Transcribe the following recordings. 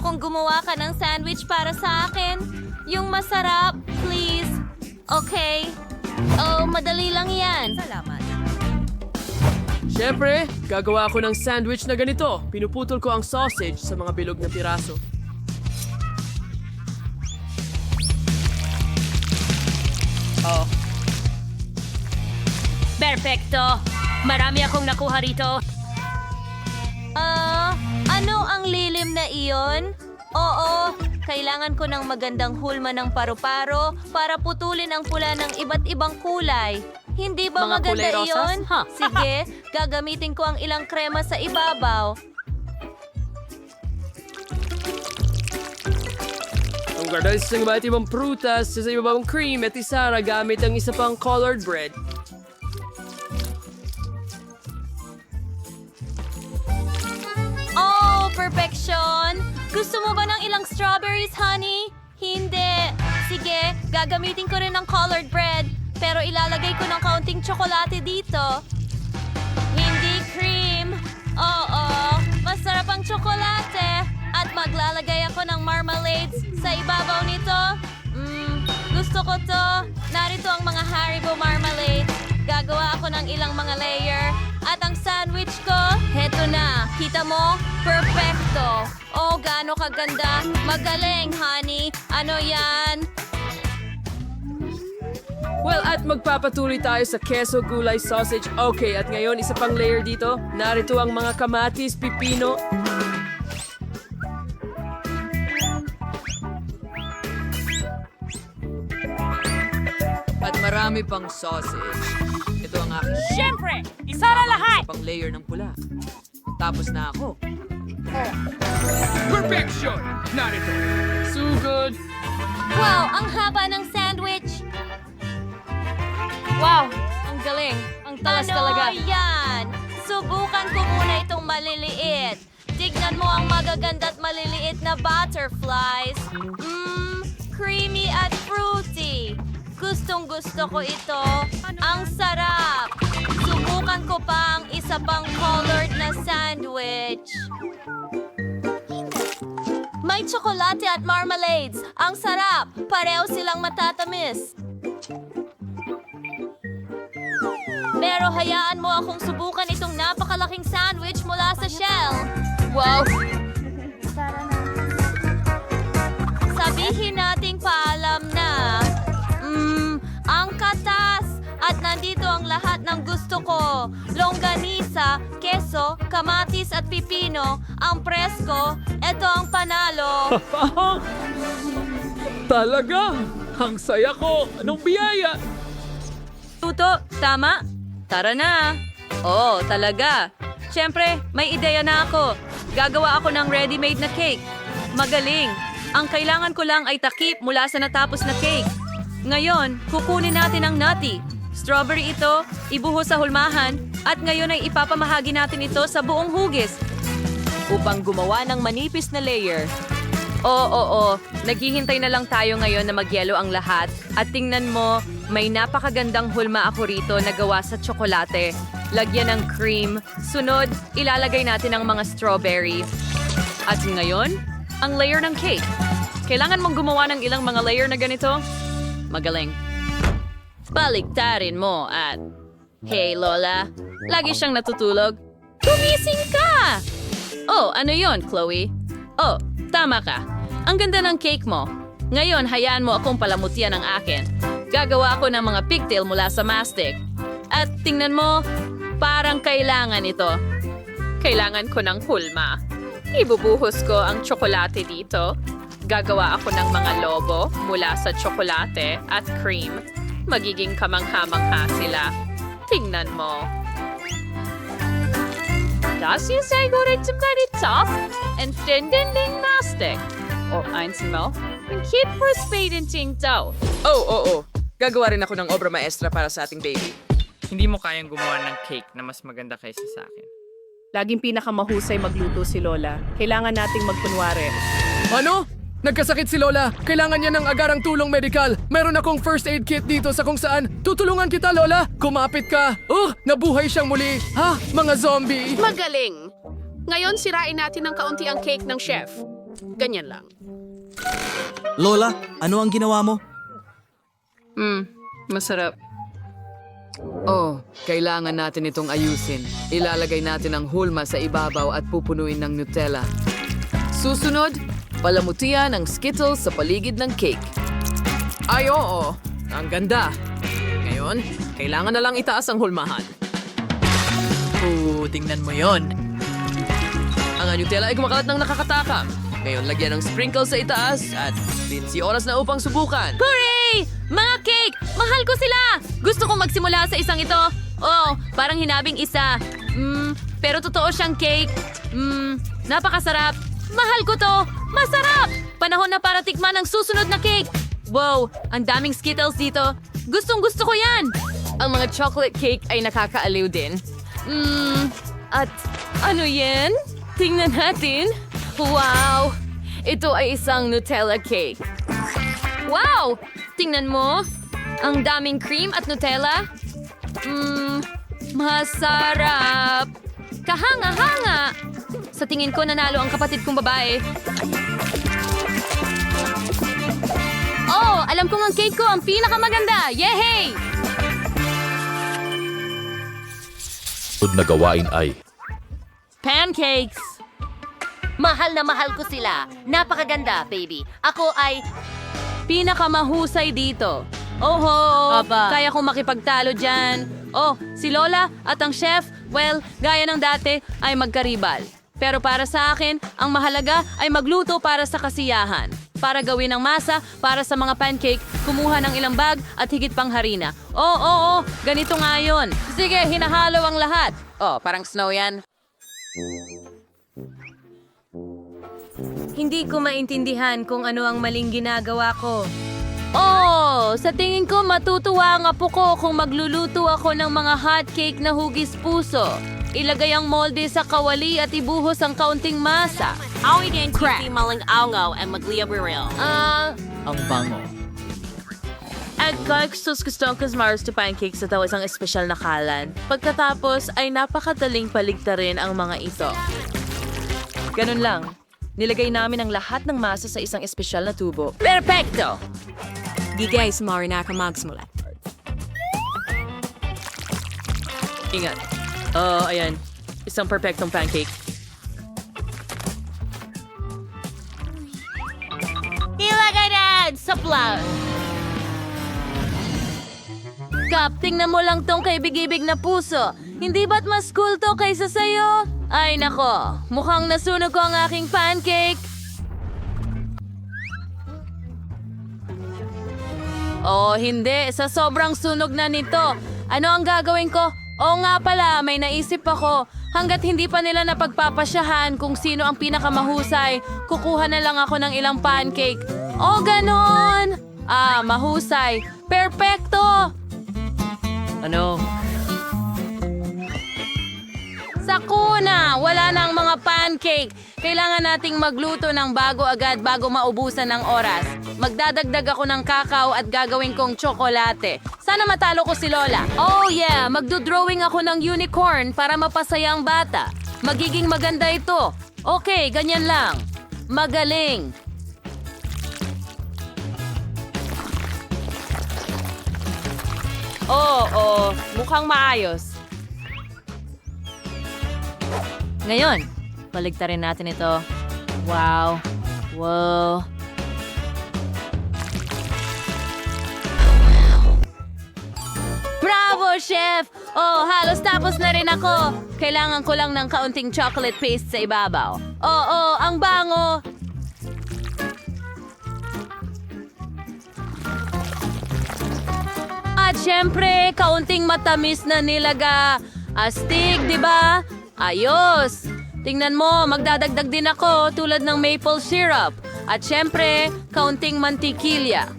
kung gumawa ka ng sandwich para sa akin? Yung masarap, please. Okay. Oh, madali lang yan. Salamat. Siyempre, gagawa ako ng sandwich na ganito. Pinuputol ko ang sausage sa mga bilog na piraso. Oh. Perfecto. Marami akong nakuha rito. Ano ang lilim na iyon? Oo, kailangan ko ng magandang hulma ng paru-paro para putulin ang pula ng iba't ibang kulay. Hindi ba Mga maganda kulay rosas? iyon? Ha. Sige, gagamitin ko ang ilang krema sa ibabaw. Ang gardas ng iba't ibang prutas sa ibabang cream at isara gamit ang isa pang colored bread. Oh, perfection! Gusto mo ba ng ilang strawberries, honey? Hindi. Sige, gagamitin ko rin ng colored bread, pero ilalagay ko ng kaunting tsokolate dito. Hindi cream. Oo, masarap ang tsokolate. At maglalagay ako ng marmalades sa ibabaw nito. Gusto ko to. Narito ang mga Haribo marmalades. Gagawa ako ng ilang mga layer. At ang sandwich ko, heto na. Kita mo? Perfecto. Oh, gaano kaganda. Magaling, honey. Ano yan? Well, at magpapatuloy tayo sa queso gulay sausage. Okay, at ngayon isa pang layer dito. Narito ang mga kamatis, pipino. At marami pang sausage. Ito ang aking Siyempre, isa na lahat! pang layer ng pula. Tapos na ako. Perfection! Narito. So good. Wow, ang haba ng sandwich. Wow, ang galing. Ang talas talaga. Ano yan? Subukan ko muna itong maliliit. Tignan mo ang magaganda at maliliit na butterflies. Creamy at fruity. Gustong gusto ko ito. Ang sarap. Subukan ko pa ang isa pang colored na sandwich. May tsokolate at marmalades. Ang sarap. Pareho silang matatamis. Pero hayaan mo akong subukan itong napakalaking sandwich mula sa shell. Wow! Sabihin nating paalam na. Ang katas! At nandito ang lahat ng gusto ko. Longganisa, keso, kamatis at pipino. Ang presko, eto ang panalo. Talaga? Ang saya ko! Anong biyaya? Tuto, tama? Tara na. Oo, talaga. Siyempre, may ideya na ako. Gagawa ako ng ready-made na cake. Magaling. Ang kailangan ko lang ay takip mula sa natapos na cake. Ngayon, kukunin natin ang nutty. Strawberry ito, ibuhos sa hulmahan, at ngayon ay ipapamahagi natin ito sa buong hugis. Upang gumawa ng manipis na layer. Oo. Naghihintay na lang tayo ngayon na magyelo ang lahat. At tingnan mo, may napakagandang hulma ako rito na gawa sa tsokolate. Lagyan ng cream. Sunod, ilalagay natin ang mga strawberry. At ngayon, ang layer ng cake. Kailangan mong gumawa ng ilang mga layer na ganito? Magaling. Baliktarin mo at... Hey, Lola. Lagi siyang natutulog. Gumising ka! Oh, ano yon, Chloe? Oh, tama ka. Ang ganda ng cake mo. Ngayon, hayaan mo akong palamutian ang akin. Gagawa ako ng mga pigtail mula sa mastic. At tingnan mo, parang kailangan ito. Kailangan ko ng hulma. Ibubuhos ko ang tsokolate dito. Gagawa ako ng mga lobo mula sa tsokolate at cream. Magiging kamangha-mangha sila. Tingnan mo. Das ist ein guter Top and dinding mastic. O, einsen mo. Ang cute for spade and ting daw. Oo. Gagawa rin ako ng obra maestra para sa ating baby. Hindi mo kayang gumawa ng cake na mas maganda kaysa sa akin. Laging pinakamahusay magluto si Lola. Kailangan nating magkunwari. Ano? Nagkasakit si Lola. Kailangan niya ng agarang tulong medikal. Meron akong first aid kit dito sa kung saan. Tutulungan kita, Lola. Kumapit ka. Nabuhay siyang muli. Ha? Mga zombie. Magaling! Ngayon, sirain natin ng kaunti ang cake ng chef. Ganyan lang. Lola, ano ang ginawa mo? Masarap. Oh, kailangan natin itong ayusin. Ilalagay natin ang hulma sa ibabaw at pupunuin ng Nutella. Susunod, palamutian ang Skittles sa paligid ng cake. Ay, oo. Ang ganda. Ngayon, kailangan na lang itaas ang hulmahan. Tingnan mo yon. Ang Nutella ay kumakalat ng nakakatakam. Ngayon, lagyan ng sprinkles sa itaas at 15 oras na upang subukan. Hooray! Mga cake! Mahal ko sila! Gusto kong magsimula sa isang ito. Oh, parang hinabing isa. Pero totoo siyang cake. Napakasarap. Mahal ko to! Masarap! Panahon na para tikman ang susunod na cake. Wow, ang daming Skittles dito. Gustong gusto ko yan! Ang mga chocolate cake ay nakakaaliw din. At ano yan? Tingnan natin. Wow! Ito ay isang Nutella cake. Wow! Tingnan mo. Ang daming cream at Nutella. Masarap. Kahanga-hanga. Sa tingin ko nanalo ang kapatid kong babae. Oh, alam kong ang cake ko ang pinakamaganda. Yehey! Sunod na gawain ay Pancakes. Mahal na mahal ko sila. Napakaganda, baby. Ako ay... Pinakamahusay dito. Oho, kaya kong makipagtalo dyan. Oh, si Lola at ang chef, well, gaya ng dati, ay magkaribal. Pero para sa akin, ang mahalaga ay magluto para sa kasiyahan. Para gawin ang masa, para sa mga pancake, kumuha ng ilang bag at higit pang harina. Oo, ganito nga yun. Sige, hinahalo ang lahat. Oh, parang snow yan. Hindi ko maintindihan kung ano ang maling ginagawa ko. Oh, sa tingin ko matutuwa ang apo ko kung magluluto ako ng mga hotcake na hugis puso. Ilagay ang molde sa kawali at ibuhos ang kaunting masa. Awin din hindi malang aungaw at magliabaril. Ang bango. At gusto kong Mars to pancakes sa isang espesyal na kalan. Pagkatapos ay napakadaling paligtarin ang mga ito. Ganun lang. Nilagay namin ang lahat ng masa sa isang espesyal na tubo. Perfecto! Gigay sa marinaka magsimula. Ingat. Ayan. Isang perfectong pancake. Ilagay na sa flour. Kap, tingnan mo lang tong kaibig-ibig na puso. Hindi ba't mas cool to kaysa sa'yo? Ay nako, mukhang nasunog ko ang aking pancake. Oh, hindi. Sa sobrang sunog na nito. Ano ang gagawin ko? Oo nga pala, may naisip ako. Hanggat hindi pa nila napagpapasyahan kung sino ang pinakamahusay, kukuha na lang ako ng ilang pancake. Oh, ganon! Mahusay. Perpekto! Ano? Sakuna! Wala na ang mga pancake. Kailangan nating magluto ng bago agad bago maubusan ng oras. Magdadagdag ako ng kakao at gagawin kong tsokolate. Sana matalo ko si Lola. Oh yeah, magdodrawing ako ng unicorn para mapasaya ang bata. Magiging maganda ito. Okay, ganyan lang. Magaling. Oo, mukhang maayos. Ngayon, baligtarin natin ito. Wow. Wow. Bravo, Chef! Oh, halos tapos na rin ako. Kailangan ko lang ng kaunting chocolate paste sa ibabaw. Oo, ang bango. At syempre, kaunting matamis na nilaga. Astig, di ba? Ayos! Tingnan mo, magdadagdag din ako tulad ng maple syrup. At syempre, kaunting mantikilya.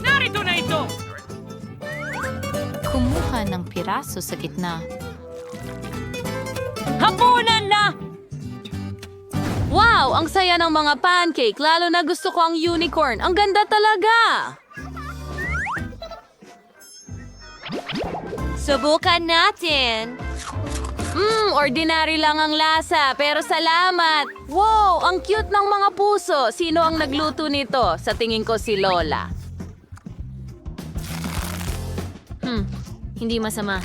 Narito na ito! Kumuha ng piraso sa gitna. Hapunan na! Wow! Ang saya ng mga pancake. Lalo na gusto ko ang unicorn. Ang ganda talaga! Subukan natin. Ordinary lang ang lasa, pero salamat. Wow, ang cute ng mga puso. Sino ang nagluto nito? Sa tingin ko si Lola. Hindi masama.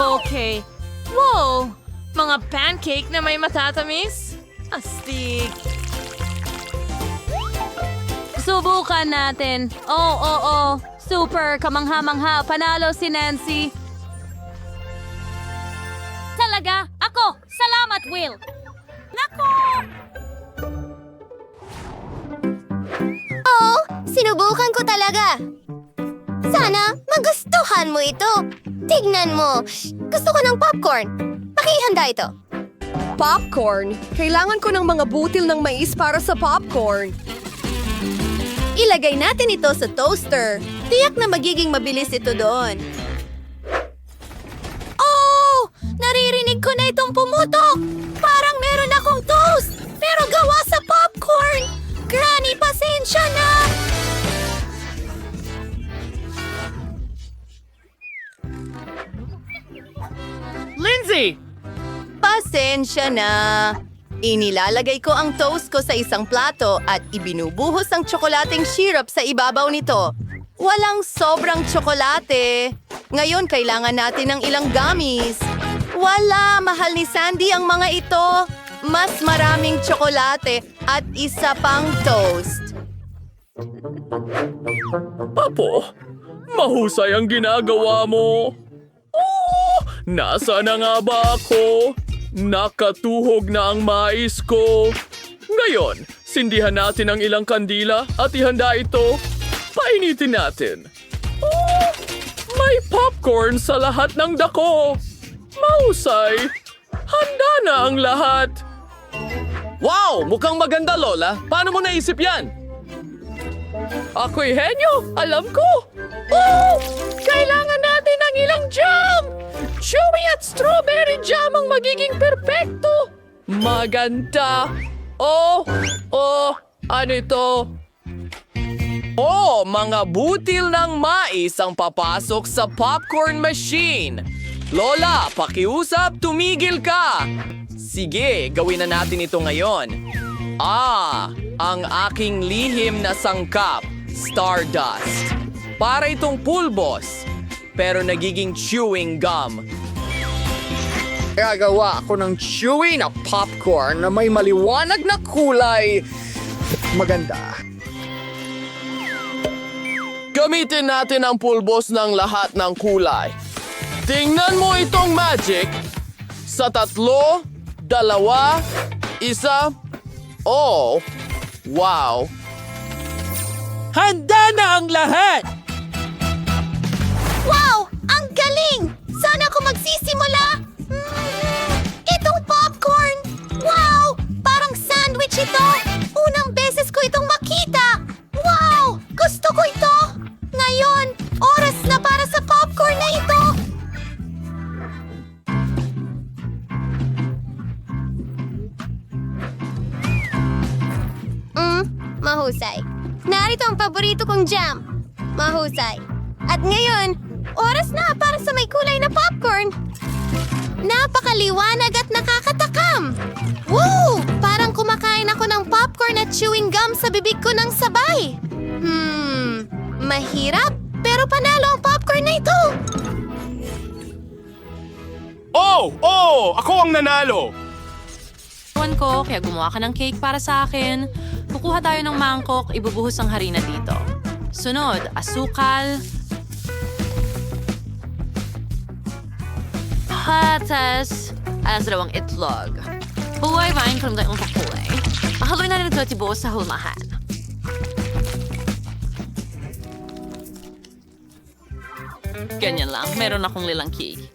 Okay. Wow! Mga pancake na may matatamis? Astig! Subukan natin. Oo. Super, kamangha-mangha. Panalo si Nancy. Talaga? Ako! Salamat, Will! Nako! Oo, sinubukan ko talaga. Sana magustuhan mo ito. Tignan mo. Gusto ko ng popcorn. Pakihanda ito. Popcorn? Kailangan ko ng mga butil ng mais para sa popcorn. Ilagay natin ito sa toaster. Tiyak na magiging mabilis ito doon. Oh! Naririnig ko na itong pumutok. Parang meron akong toast. Pero gawa sa popcorn. Granny, pasensya na. Lindsay! Pasensya na. Inilalagay ko ang toast ko sa isang plato at ibinubuhos ang tsokolating syrup sa ibabaw nito. Walang sobrang tsokolate. Ngayon kailangan natin ng ilang gummies. Wala, mahal ni Sandy ang mga ito. Mas maraming tsokolate at isa pang toast. Papo, mahusay ang ginagawa mo. Oh, nasa na nga ba ako? Nakatuhog na ang mais ko. Ngayon, sindihan natin ang ilang kandila at ihanda ito. Painitin natin. Oh, may popcorn sa lahat ng dako. Mahusay. Handa na ang lahat. Wow! Mukhang maganda, Lola. Paano mo naisip yan? Ako'y henyo! Alam ko! Oh! Kailangan natin ng ilang jam! Chewy at strawberry jam ang magiging perpekto! Maganda! Ano ito? Oh, mga butil ng mais ang papasok sa popcorn machine! Lola, pakiusap, tumigil ka! Sige, gawin na natin ito ngayon. Ang aking lihim na sangkap, Stardust. Para itong pulbos, pero nagiging chewing gum. Gagawa ako ng chewy na popcorn na may maliwanag na kulay. Maganda. Gamitin natin ang pulbos ng lahat ng kulay. Tingnan mo itong magic. Sa 3, 2, 1. Oh, wow. Handa na ang lahat! Wow! Ang galing! Saan ako magsisimula? Itong popcorn! Wow! Parang sandwich ito! Unang beses ko itong makita! Wow! Gusto ko ito! Ngayon, oras na para sa popcorn na ito! Mahusay. Narito ang paborito kong jam. Mahusay. At ngayon, oras na para sa may kulay na popcorn. Napakaliwanag at nakakatakam. Woo! Parang kumakain ako ng popcorn at chewing gum sa bibig ko ng sabay. Mahirap, pero panalo ang popcorn na ito. Ako ang nanalo! Iwan ko, kaya gumawa ka ng cake para sa akin. Kukuha tayo ng mangkok, ibubuhos ang harina dito. Sunod, asukal. Patas. Alas 2 itlog. Huwag main kung tayo kulay. Mahaloy na rin ito at ibuhos sa hulmahan. Ganyan lang, meron akong lilang cake.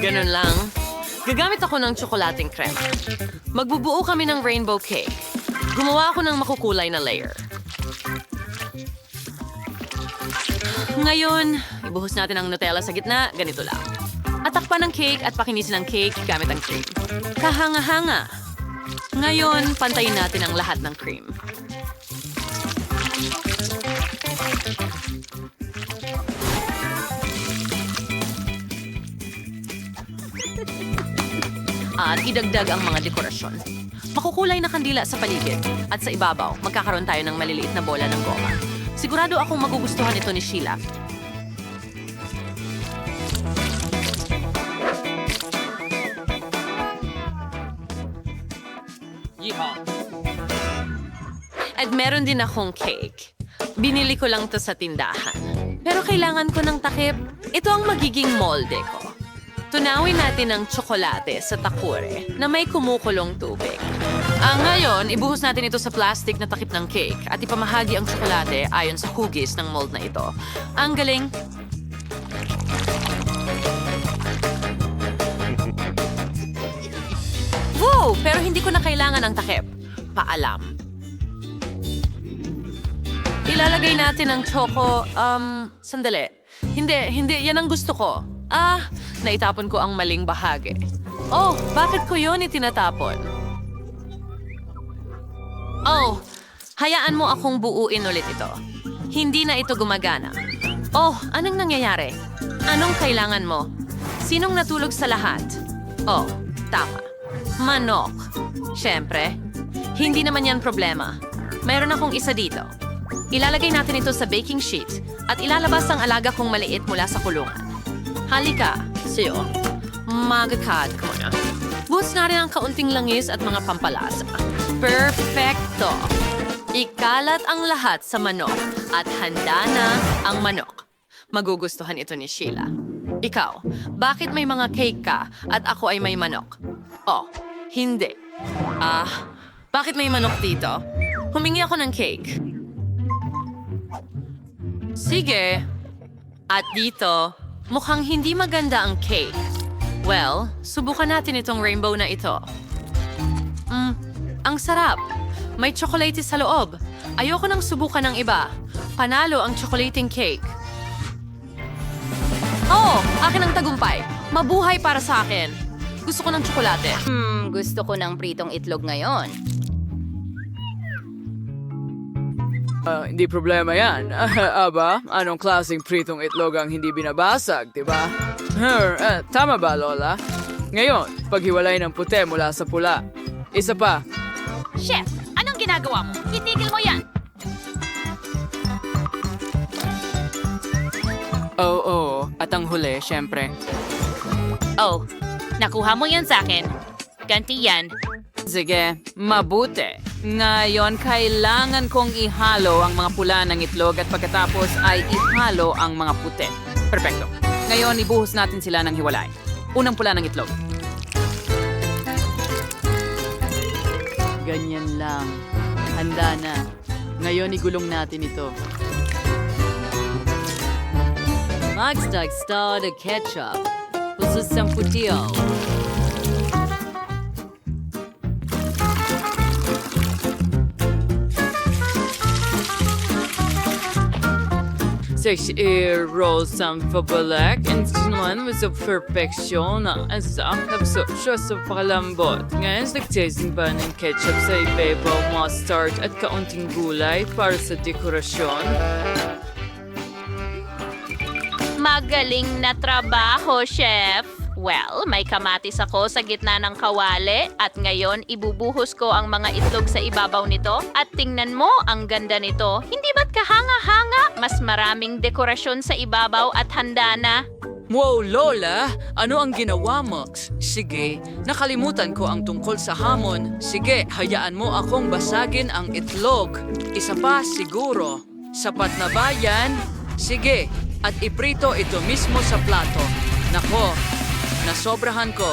Ganun lang. Gagamit ako ng tsokolating krema. Magbubuo kami ng rainbow cake. Gumawa ako ng makukulay na layer. Ngayon, ibuhos natin ang Nutella sa gitna, ganito lang. At takpan ng cake at pakinisin ang cake gamit ang cream. Kahanga-hanga. Ngayon, pantayin natin ang lahat ng cream. At idagdag ang mga dekorasyon. Makukulay na kandila sa paligid. At sa ibabaw, magkakaroon tayo ng maliliit na bola ng goma. Sigurado akong magugustuhan ito ni Sheila. At meron din akong cake. Binili ko lang to sa tindahan. Pero kailangan ko ng takip. Ito ang magiging molde ko. Tunawin natin ang tsokolate sa takure na may kumukulong tubig. Ngayon, ibuhos natin ito sa plastic na takip ng cake at ipamahagi ang tsokolate ayon sa hugis ng mold na ito. Ang galing! Woo! Pero hindi ko na kailangan ng takip. Paalam. Ilalagay natin ang choco, sandali. Hindi, yan ang gusto ko. Naitapon ko ang maling bahagi. Oh, bakit ko yun itinatapon? Oh, hayaan mo akong buuin ulit ito. Hindi na ito gumagana. Oh, anong nangyayari? Anong kailangan mo? Sinong natulog sa lahat? Oh, tama. Manok. Siyempre, hindi naman yan problema. Mayroon akong isa dito. Ilalagay natin ito sa baking sheet at ilalabas ang alaga kong maliit mula sa kulungan. Halika, siyo. Magkakad ko na. Buhos na rin ang kaunting langis at mga pampalasa. Perfecto! Ikalat ang lahat sa manok at handa na ang manok. Magugustuhan ito ni Sheila. Ikaw, bakit may mga cake ka at ako ay may manok? Oh, hindi. Bakit may manok dito? Humingi ako ng cake. Sige. At dito, mukhang hindi maganda ang cake. Well, subukan natin itong rainbow na ito. Ang sarap. May tsokolate sa loob. Ayoko nang subukan ng iba. Panalo ang chocolating cake. Oh, akin ang tagumpay. Mabuhay para sa akin. Gusto ko ng tsokolate. Gusto ko ng pritong itlog ngayon. Hindi problema yan. Aba, anong klaseng pritong itlog ang hindi binabasag, di ba? Tama ba, Lola? Ngayon, paghiwalay ng puti mula sa pula. Isa pa. Chef, anong ginagawa mo? Itigil mo yan! Oo. At ang huli, syempre. Oh, nakuha mo yan sa akin. Ganti yan. Sige, mabuti. Ngayon, kailangan kong ihalo ang mga pula ng itlog at pagkatapos ay ihalo ang mga puti. Perfecto. Ngayon, ibuhos natin sila ng hiwalay. Unang pula ng itlog. Ganyan lang. Handa na. Ngayon igulong natin ito. Magstag-star de ketchup. Usus ng putiyo. Roll some pabalak and sinuan was a perfection ang sakap siya sa palambot. Ngayon, nagtasting ba ng ketchup sa ibabaw, mustard at kaunting gulay para sa dekorasyon? Magaling na trabaho, Chef. Well, may kamatis ako sa gitna ng kawali at ngayon ibubuhos ko ang mga itlog sa ibabaw nito at tingnan mo, ang ganda nito. Hindi ba't kahanga-hanga? Mas maraming dekorasyon sa ibabaw at handa na. Wow, Lola! Ano ang ginawa mo? Sige, nakalimutan ko ang tungkol sa hamon. Sige, hayaan mo akong basagin ang itlog. Isa pa siguro. Sapat na ba yan? Sige, at iprito ito mismo sa plato. Nako, nasobrahan ko.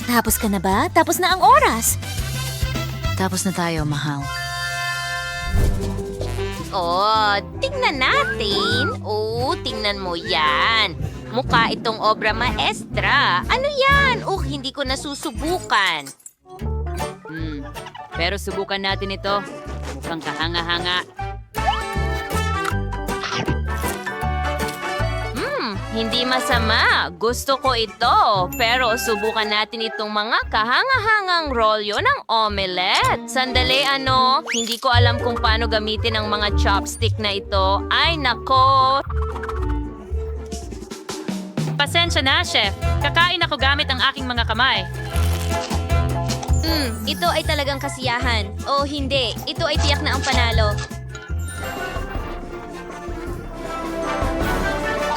Tapos ka na ba? Tapos na ang oras. Tapos na tayo, mahal. Oh, tingnan natin. Oh, tingnan mo yan. Mukha itong obra maestra. Ano yan? Hindi ko nasusubukan. Pero subukan natin ito. Mukhang kahanga-hanga. Hindi masama. Gusto ko ito. Pero subukan natin itong mga kahanga-hangang rolyo ng omelette. Sandali, Hindi ko alam kung paano gamitin ang mga chopstick na ito. Ay, nako. Pasensya na, chef. Kakain ako gamit ang aking mga kamay. Ito ay talagang kasiyahan. O hindi, ito ay tiyak na ang panalo.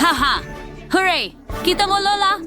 Haha! Hooray! Kita mo, Lola?